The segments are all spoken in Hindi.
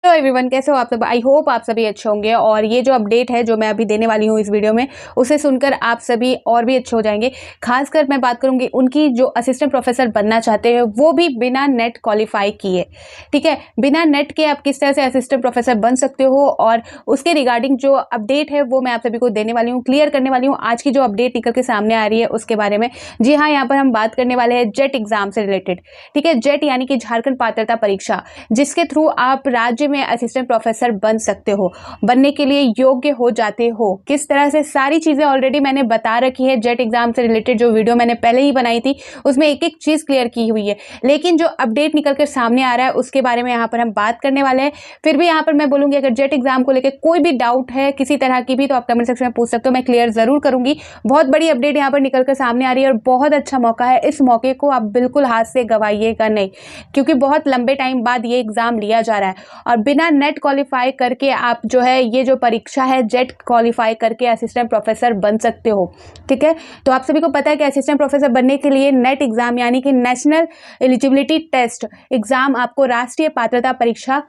हेलो एवरीवन, कैसे हो आप सब। आई होप आप सभी अच्छे होंगे और ये जो अपडेट है जो मैं अभी देने वाली हूँ इस वीडियो में, उसे सुनकर आप सभी और भी अच्छे हो जाएंगे। खासकर मैं बात करूंगी उनकी जो असिस्टेंट प्रोफेसर बनना चाहते हैं, वो भी बिना नेट क्वालिफाई किए। ठीक है, बिना नेट के आप किस तरह से असिस्टेंट प्रोफेसर बन सकते हो और उसके रिगार्डिंग जो अपडेट है वो मैं आप सभी को देने वाली हूँ, क्लियर करने वाली हूँ। आज की जो अपडेट निकल के सामने आ रही है उसके बारे में। जी हाँ, यहाँ पर हम बात करने वाले हैं जेट एग्जाम से रिलेटेड। ठीक है, जेट यानी कि झारखंड पात्रता परीक्षा, जिसके थ्रू आप राज्य में असिस्टेंट प्रोफेसर बन सकते हो, बनने के लिए योग्य हो जाते हो। किस तरह से सारी चीजें ऑलरेडी मैंने बता रखी है। जेट एग्जाम से रिलेटेड जो वीडियो मैंने पहले ही बनाई थी उसमें एक एक चीज क्लियर की हुई है, लेकिन जो अपडेट निकल कर सामने आ रहा है उसके बारे में यहाँ पर हम बात करने वाले हैं। फिर भी यहाँ पर मैं बोलूंगी, अगर जेट एग्जाम को लेकर कोई भी डाउट है किसी तरह की भी, तो आप कमेंट सेक्शन में पूछ सकते हो, मैं क्लियर जरूर करूंगी। बहुत बड़ी अपडेट यहाँ पर निकल कर सामने आ रही है और बहुत अच्छा मौका है। इस मौके को आप बिल्कुल हाथ से गवाइएगा नहीं, क्योंकि बहुत लंबे टाइम बाद ये एग्जाम लिया जा रहा है और बिना नेट क्वालिफाई करके आप जो है ये जो परीक्षा है जेट क्वालिफाई करके असिस्टेंट प्रोफेसर बन सकते हो। ठीक है, तो आप सभी को पता है कि असिस्टेंट प्रोफेसर बनने के लिए नेट एग्जाम यानी कि नेशनल एलिजिबिलिटी टेस्ट एग्जाम, आपको राष्ट्रीय पात्रता परीक्षा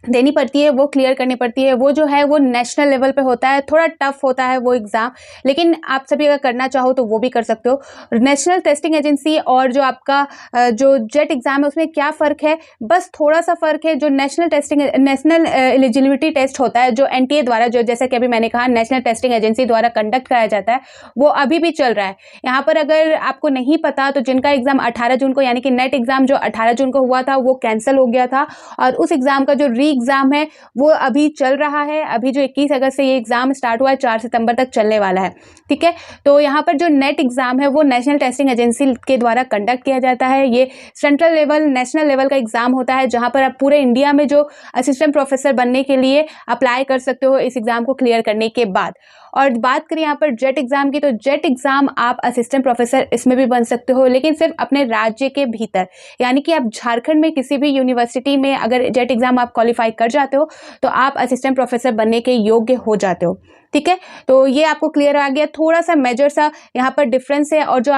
देनी पड़ती है, वो क्लियर करनी पड़ती है। वो जो है वो नेशनल लेवल पे होता है, थोड़ा टफ होता है वो एग्ज़ाम, लेकिन आप सभी अगर करना चाहो तो वो भी कर सकते हो। नेशनल टेस्टिंग एजेंसी और जो आपका जो जेट एग्ज़ाम है उसमें क्या फ़र्क है, बस थोड़ा सा फ़र्क है। जो नेशनल एलिजिबिलिटी टेस्ट होता है जो एनटीए द्वारा, जो जैसे कि अभी मैंने कहा नेशनल टेस्टिंग एजेंसी द्वारा कंडक्ट कराया जाता है, वो अभी भी चल रहा है। यहाँ पर अगर आपको नहीं पता तो जिनका एग्ज़ाम 18 जून को, यानी कि नेट एग्ज़ाम जो 18 जून को हुआ था वो कैंसिल हो गया था और उस एग्ज़ाम का जो एग्जाम है वो अभी चल रहा है। अभी जो 21 अगस्त से ये एग्जाम स्टार्ट हुआ है, 4 सितंबर तक चलने वाला है। ठीक है, तो यहाँ पर जो नेट एग्जाम है वो नेशनल टेस्टिंग एजेंसी के द्वारा कंडक्ट किया जाता है। ये सेंट्रल लेवल, नेशनल लेवल का एग्जाम होता है, जहाँ पर आप पूरे इंडिया में जो असिस्टेंट प्रोफेसर बनने के लिए अप्लाई कर सकते हो इस एग्जाम को क्लियर करने के बाद। और बात करें यहाँ पर जेट एग्जाम की, तो जेट एग्जाम आप असिस्टेंट प्रोफेसर इसमें भी बन सकते हो, लेकिन सिर्फ अपने राज्य के भीतर। यानी कि आप झारखंड में किसी भी यूनिवर्सिटी में अगर जेट एग्जाम आप क्वालिफाई कर जाते हो तो आप असिस्टेंट प्रोफेसर बनने के योग्य हो जाते हो। ठीक है, तो ये आपको क्लियर आ गया। थोड़ा सा मेजर सा यहाँ पर डिफरेंस है, और जो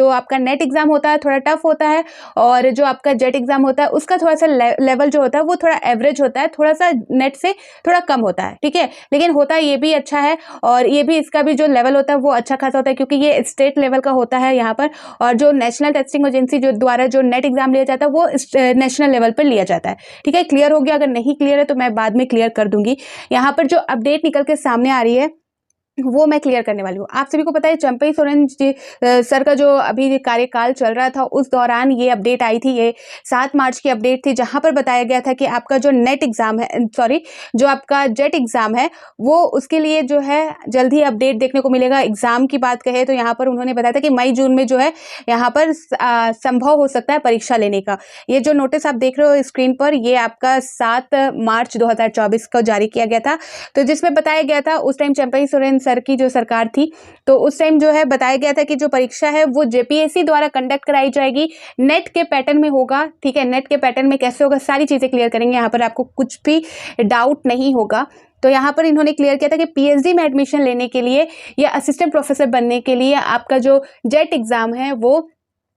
आपका नेट एग्जाम होता है थोड़ा टफ होता है और जो आपका जेट एग्जाम होता है उसका थोड़ा सा लेवल जो होता है वो थोड़ा एवरेज होता है, थोड़ा सा नेट से थोड़ा कम होता है। ठीक है, लेकिन होता ये भी अच्छा है और ये भी, इसका भी जो लेवल होता है वो अच्छा खासा होता है, क्योंकि ये स्टेट लेवल का होता है यहाँ पर। और जो नेशनल टेस्टिंग एजेंसी जो द्वारा जो नेट एग्जाम लिया जाता है वो नेशनल लेवल पर लिया जाता है। ठीक है, क्लियर हो गया। अगर नहीं क्लियर है तो मैं बाद में क्लियर कर दूंगी। यहाँ पर जो अपडेट निकल के सामने आ रही है वो मैं क्लियर करने वाली हूँ। आप सभी को पता है चंपई सोरेन जी सर का जो अभी कार्यकाल चल रहा था उस दौरान ये अपडेट आई थी। ये 7 मार्च की अपडेट थी, जहां पर बताया गया था कि आपका जो नेट एग्जाम है, सॉरी, जो आपका जेट एग्जाम है वो उसके लिए जो है जल्द ही अपडेट देखने को मिलेगा। एग्जाम की बात कहे तो यहाँ पर उन्होंने बताया था कि मई जून में जो है यहाँ पर संभव हो सकता है परीक्षा लेने का। ये जो नोटिस आप देख रहे हो स्क्रीन पर, ये आपका 7 मार्च 2024 को जारी किया गया था। तो जिसमें बताया गया था, उस टाइम चंपई सोरेन सर की जो सरकार थी, तो उस टाइम जो है बताया गया था कि जो परीक्षा है वो जेपीएससी द्वारा कंडक्ट कराई जाएगी, नेट के पैटर्न में होगा। ठीक है, नेट के पैटर्न में कैसे होगा सारी चीजें क्लियर करेंगे, यहाँ पर आपको कुछ भी डाउट नहीं होगा। तो यहाँ पर इन्होंने क्लियर किया था कि पीएचडी में एडमिशन लेने के लिए या असिस्टेंट प्रोफेसर बनने के लिए आपका जो जेट एग्जाम है वो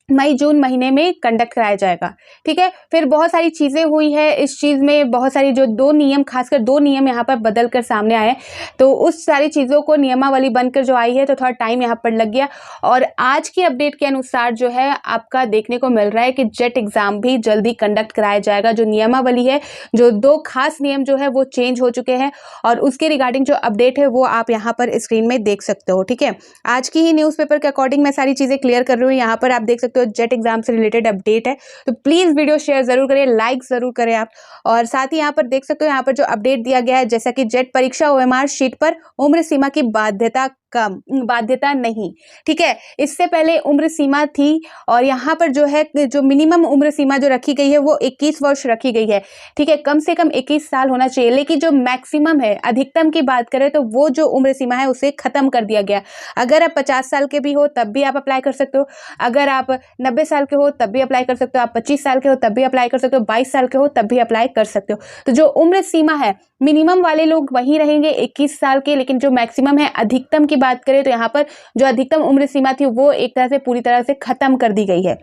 मई जून महीने में कंडक्ट कराया जाएगा। ठीक है, फिर बहुत सारी चीज़ें हुई है इस चीज़ में, बहुत सारी जो 2 नियम, खासकर 2 नियम यहाँ पर बदल कर सामने आए, तो उस सारी चीज़ों को नियमावली बनकर जो आई है तो थोड़ा टाइम यहाँ पर लग गया। और आज की अपडेट के अनुसार जो है आपका देखने को मिल रहा है कि जेट एग्जाम भी जल्दी कंडक्ट कराया जाएगा। जो नियमावली है, जो 2 खास नियम जो है वो चेंज हो चुके हैं और उसके रिगार्डिंग जो अपडेट है वो आप यहाँ पर स्क्रीन में देख सकते हो। ठीक है, आज की ही न्यूज़पेपर के अकॉर्डिंग मैं सारी चीज़ें क्लियर कर रही हूँ। यहाँ पर आप देख सकते हो जेट एग्जाम से रिलेटेड अपडेट है, तो प्लीज वीडियो शेयर जरूर करें, लाइक जरूर करें आप। और साथ ही यहाँ पर देख सकते हो, यहाँ पर जो अपडेट दिया गया है, जैसा कि जेट परीक्षा ओएमआर शीट पर उम्र सीमा की बाध्यता नहीं। ठीक है, इससे पहले उम्र सीमा थी और यहाँ पर जो है जो मिनिमम उम्र सीमा जो रखी गई है वो 21 वर्ष रखी गई है। ठीक है, कम से कम 21 साल होना चाहिए, लेकिन जो मैक्सिमम है, अधिकतम की बात करें तो वो जो उम्र सीमा है उसे खत्म कर दिया गया। अगर आप 50 साल के भी हो तब भी आप अप्लाई कर सकते हो, अगर आप 90 साल के हो तब भी अप्लाई कर सकते हो, आप 25 साल के हो तब भी अप्लाई कर सकते हो, 22 साल के हो तब भी अप्लाई कर सकते हो। तो जो उम्र सीमा है, मिनिमम वाले लोग वहीं रहेंगे 21 साल के, लेकिन जो मैक्सिमम है, अधिकतम की बात करें तो यहाँ पर जो अधिकतम उम्र सीमा थी वो एक तरह से पूरी तरह से खत्म कर दी गई है।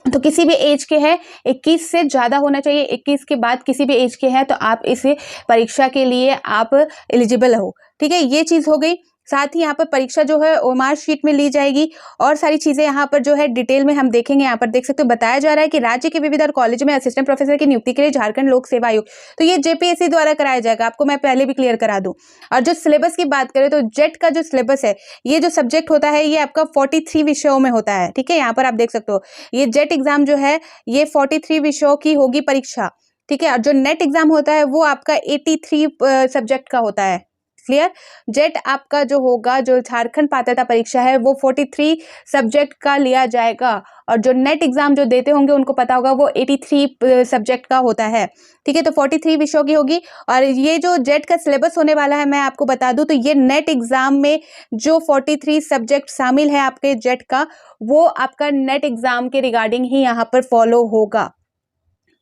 तो किसी भी एज के हैं, 21 से ज़्यादा होना चाहिए, 21 के बाद किसी भी एज के हैं तो आप इस परीक्षा के लिए आप एलिजिबल हो। ठीक है, ये चीज़ हो गई। साथ ही यहाँ पर परीक्षा जो है ओएमआर शीट में ली जाएगी और सारी चीज़ें यहाँ पर जो है डिटेल में हम देखेंगे। यहाँ पर देख सकते हो बताया जा रहा है कि राज्य के विविध कॉलेज में असिस्टेंट प्रोफेसर की नियुक्ति के लिए झारखंड लोक सेवा आयोग, तो ये जेपीएससी द्वारा कराया जाएगा। आपको मैं पहले भी क्लियर करा दूं। और जो सिलेबस की बात करें तो जेट का जो सिलेबस है, ये जो सब्जेक्ट होता है ये आपका 43 विषयों में होता है। ठीक है, यहाँ पर आप देख सकते हो ये जेट एग्जाम जो है ये 43 विषयों की होगी परीक्षा। ठीक है, और जो नेट एग्जाम होता है वो आपका 83 सब्जेक्ट का होता है। क्लियर, जेट आपका जो होगा, जो झारखंड पात्रता परीक्षा है वो 43 सब्जेक्ट का लिया जाएगा और जो नेट एग्जाम जो देते होंगे उनको पता होगा वो 83 सब्जेक्ट का होता है। ठीक है, तो 43 विषयों की होगी। और ये जो जेट का सिलेबस होने वाला है मैं आपको बता दूं, तो ये नेट एग्जाम में जो 43 सब्जेक्ट शामिल है आपके जेट का, वो आपका नेट एग्जाम के रिगार्डिंग ही यहाँ पर फॉलो होगा।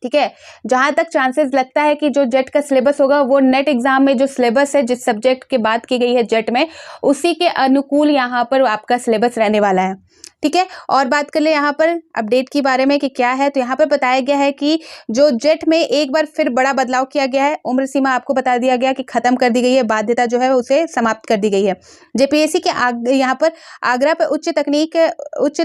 ठीक है, जहां तक चांसेस लगता है कि जो जेट का सिलेबस होगा वो नेट एग्जाम में जो सिलेबस है जिस सब्जेक्ट की बात की गई है जेट में, उसी के अनुकूल यहाँ पर आपका सिलेबस रहने वाला है। ठीक है, और बात कर ले यहाँ पर अपडेट के बारे में कि क्या है, तो यहाँ पर बताया गया है कि जो जेट में एक बार फिर बड़ा बदलाव किया गया है। उम्र सीमा आपको बता दिया गया कि खत्म कर दी गई है, बाध्यता जो है उसे समाप्त कर दी गई है। जेपीएससी के यहाँ पर आगरा पर उच्च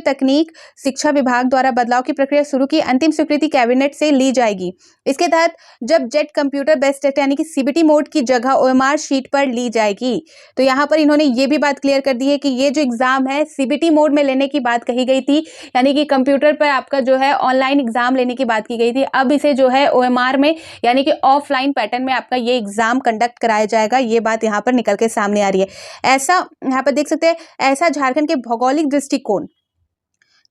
तकनीक शिक्षा विभाग द्वारा बदलाव की प्रक्रिया शुरू की, अंतिम स्वीकृति कैबिनेट से ली जाएगी। इसके तहत जब जेट कंप्यूटर बेस्ड टेस्ट यानी कि सीबीटी मोड की जगह ओएमआर शीट पर ली जाएगी। तो यहाँ पर इन्होंने ये भी बात क्लियर कर दी है कि ये जो एग्जाम है सीबीटी मोड में लेने की बात कही गई थी, यानी कि कंप्यूटर पर आपका जो है ऑनलाइन एग्जाम लेने की बात की गई थी। अब इसे जो है ओएमआर में यानी कि ऑफलाइन पैटर्न में आपका ये एग्जाम कंडक्ट कराया जाएगा। ये बात यहाँ पर निकल के सामने आ रही है। ऐसा यहाँ पर देख सकते हैं, ऐसा झारखंड के भौगोलिक दृष्टिकोण,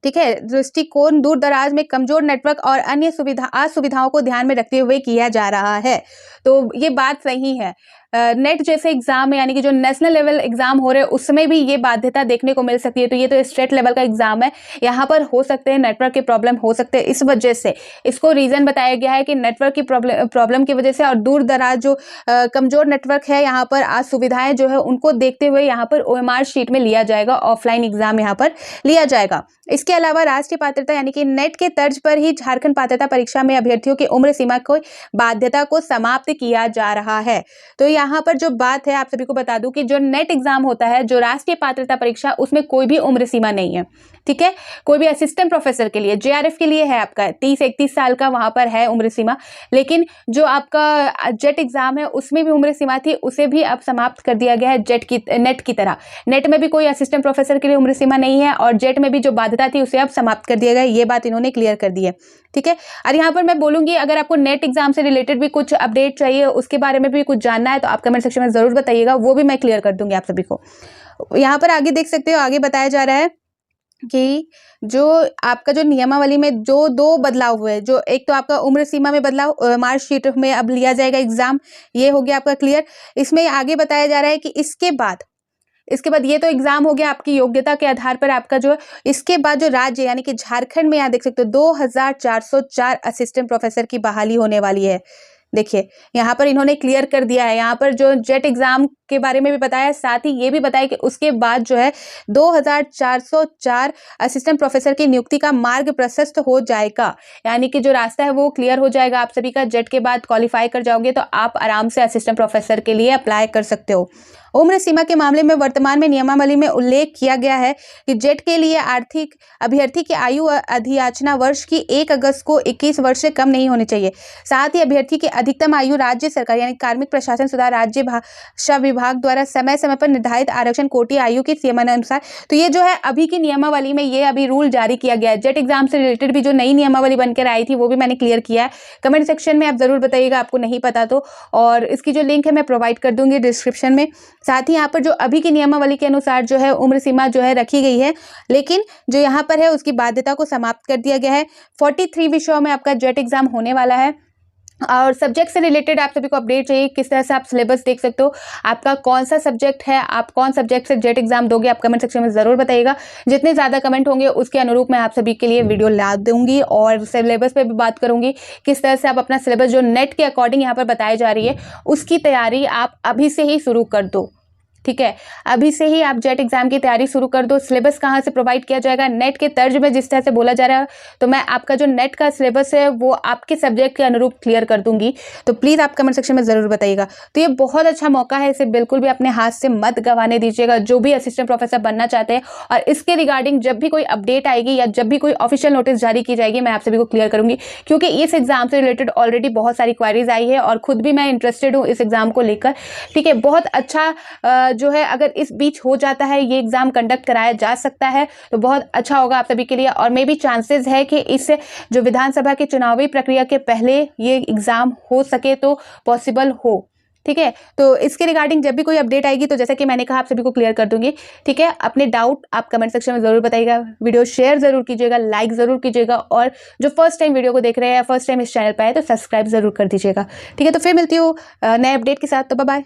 ठीक है, दृष्टिकोण दूर दराज में कमजोर नेटवर्क और अन्य असुविधाओं को ध्यान में रखते हुए किया जा रहा है। तो ये बात सही है। नेट जैसे एग्जाम है यानी कि जो नेशनल लेवल एग्जाम हो रहे हैं उसमें भी ये बाध्यता देखने को मिल सकती है। तो ये तो स्टेट लेवल का एग्जाम है, यहाँ पर हो सकते हैं नेटवर्क के प्रॉब्लम हो सकते हैं। इस वजह से इसको रीजन बताया गया है कि नेटवर्क की प्रॉब्लम की वजह से और दूर दराज जो कमजोर नेटवर्क है, यहाँ पर असुविधाएं जो है उनको देखते हुए यहाँ पर ओएमआर शीट में लिया जाएगा, ऑफलाइन एग्जाम यहाँ पर लिया जाएगा। इसके अलावा राष्ट्रीय पात्रता यानी कि नेट के तर्ज पर ही झारखंड पात्रता परीक्षा में अभ्यर्थियों की उम्र सीमा को बाध्यता को समाप्त किया जा रहा है। तो यहाँ पर जो बात है आप सभी को बता दूं कि जो नेट एग्जाम होता है, जो राष्ट्रीय पात्रता परीक्षा, उसमें कोई भी उम्र सीमा नहीं है। ठीक है, कोई भी असिस्टेंट प्रोफेसर के लिए, जेआरएफ के लिए है आपका 30-31 साल का वहां पर है उम्र सीमा, लेकिन जो आपका जेट एग्जाम है उसमें भी उम्र सीमा थी, उसे भी अब समाप्त कर दिया गया है नेट की तरह। नेट में भी कोई असिस्टेंट प्रोफेसर के लिए उम्र सीमा नहीं है और जेट में भी जो बाध्यता थी उसे अब समाप्त कर दिया गया। ये बात इन्होंने क्लियर कर दी है। ठीक है, और यहाँ पर मैं बोलूंगी अगर आपको नेट एग्जाम से रिलेटेड भी कुछ अपडेट चाहिए, उसके बारे में भी कुछ जानना है तो आप कमेंट सेक्शन में जरूर बताइएगा, वो भी मैं क्लियर कर दूंगी आप सभी को। यहाँ पर आगे देख सकते हो, आगे बताया जा रहा है कि जो आपका जो नियमावली में जो दो बदलाव हुए, जो एक तो आपका उम्र सीमा में बदलाव, मार्कशीट में अब लिया जाएगा एग्जाम, ये हो गया आपका क्लियर। इसमें आगे बताया जा रहा है कि इसके बाद ये तो एग्जाम हो गया आपकी योग्यता के आधार पर आपका जो, इसके बाद जो राज्य यानी कि झारखंड में यहाँ देख सकते हो 2404 असिस्टेंट प्रोफेसर की बहाली होने वाली है। देखिए यहाँ पर इन्होंने क्लियर कर दिया है, यहाँ पर जो जेट एग्जाम के बारे में भी बताया, साथ ही ये भी बताया कि उसके बाद जो है 2404 असिस्टेंट प्रोफेसर की नियुक्ति का मार्ग प्रशस्त हो जाएगा, यानी कि जो रास्ता है वो क्लियर हो जाएगा आप सभी का। जेट के बाद क्वालिफाई कर जाओगे तो आप आराम से असिस्टेंट प्रोफेसर के लिए अप्लाई कर सकते हो। उम्र सीमा के मामले में वर्तमान में नियमावली में उल्लेख किया गया है कि जेट के लिए आर्थिक अभ्यर्थी की आयु अधियाचना वर्ष की 1 अगस्त को 21 वर्ष से कम नहीं होनी चाहिए। साथ ही अभ्यर्थी की अधिकतम आयु राज्य सरकार यानी कार्मिक प्रशासन सुधार राज्य भाषा विभाग द्वारा समय समय पर निर्धारित आरक्षण कोटि आयु की सीमानुसार। तो ये जो है अभी की नियमावली में ये अभी रूल जारी किया गया है। जेट एग्जाम से रिलेटेड भी जो नई नियमावली बनकर आई थी वो भी मैंने क्लियर किया है। कमेंट सेक्शन में आप जरूर बताइएगा आपको नहीं पता तो, और इसकी जो लिंक है मैं प्रोवाइड कर दूंगी डिस्क्रिप्शन में। साथ ही यहाँ पर जो अभी की नियमावली के अनुसार जो है उम्र सीमा जो है रखी गई है, लेकिन जो यहाँ पर है उसकी बाध्यता को समाप्त कर दिया गया है। 43 विषयों में आपका जेट एग्जाम होने वाला है। और सब्जेक्ट से रिलेटेड आप सभी को अपडेट चाहिए, किस तरह से आप सिलेबस देख सकते हो, आपका कौन सा सब्जेक्ट है, आप कौन सब्जेक्ट से जेट एग्जाम दोगे, आप कमेंट सेक्शन में जरूर बताइएगा। जितने ज़्यादा कमेंट होंगे उसके अनुरूप मैं आप सभी के लिए वीडियो ला दूंगी और सिलेबस पे भी बात करूंगी, किस तरह से आप अपना सिलेबस जो नेट के अकॉर्डिंग यहाँ पर बताई जा रही है उसकी तैयारी आप अभी से ही शुरू कर दो। ठीक है, अभी से ही आप जेट एग्जाम की तैयारी शुरू कर दो। सिलेबस कहाँ से प्रोवाइड किया जाएगा, नेट के तर्ज में जिस तरह से बोला जा रहा है, तो मैं आपका जो नेट का सिलेबस है वो आपके सब्जेक्ट के अनुरूप क्लियर कर दूंगी। तो प्लीज़ आप कमेंट सेक्शन में ज़रूर बताइएगा। तो ये बहुत अच्छा मौका है, इसे बिल्कुल भी अपने हाथ से मत गंवाने दीजिएगा, जो भी असिस्टेंट प्रोफेसर बनना चाहते हैं। और इसके रिगार्डिंग जब भी कोई अपडेट आएगी या जब भी कोई ऑफिशियल नोटिस जारी की जाएगी, मैं आप सभी को क्लियर करूंगी, क्योंकि इस एग्जाम से रिलेटेड ऑलरेडी बहुत सारी क्वारीज आई है और खुद भी मैं इंटरेस्टेड हूँ इस एग्जाम को लेकर। ठीक है, बहुत अच्छा जो है अगर इस बीच हो जाता है, ये एग्जाम कंडक्ट कराया जा सकता है तो बहुत अच्छा होगा आप सभी के लिए। और मे भी चांसेस है कि इस जो विधानसभा के चुनावी प्रक्रिया के पहले ये एग्जाम हो सके तो पॉसिबल हो। ठीक है, तो इसके रिगार्डिंग जब भी कोई अपडेट आएगी तो जैसा कि मैंने कहा आप सभी को क्लियर कर दूंगी। ठीक है, अपने डाउट आप कमेंट सेक्शन में जरूर बताइएगा, वीडियो शेयर जरूर कीजिएगा, लाइक जरूर कीजिएगा, और जो फर्स्ट टाइम वीडियो को देख रहे हैं, फर्स्ट टाइम इस चैनल पर आए तो सब्सक्राइब जरूर कर दीजिएगा। ठीक है, तो फिर मिलती हूँ नए अपडेट के साथ, तो बाय बाय।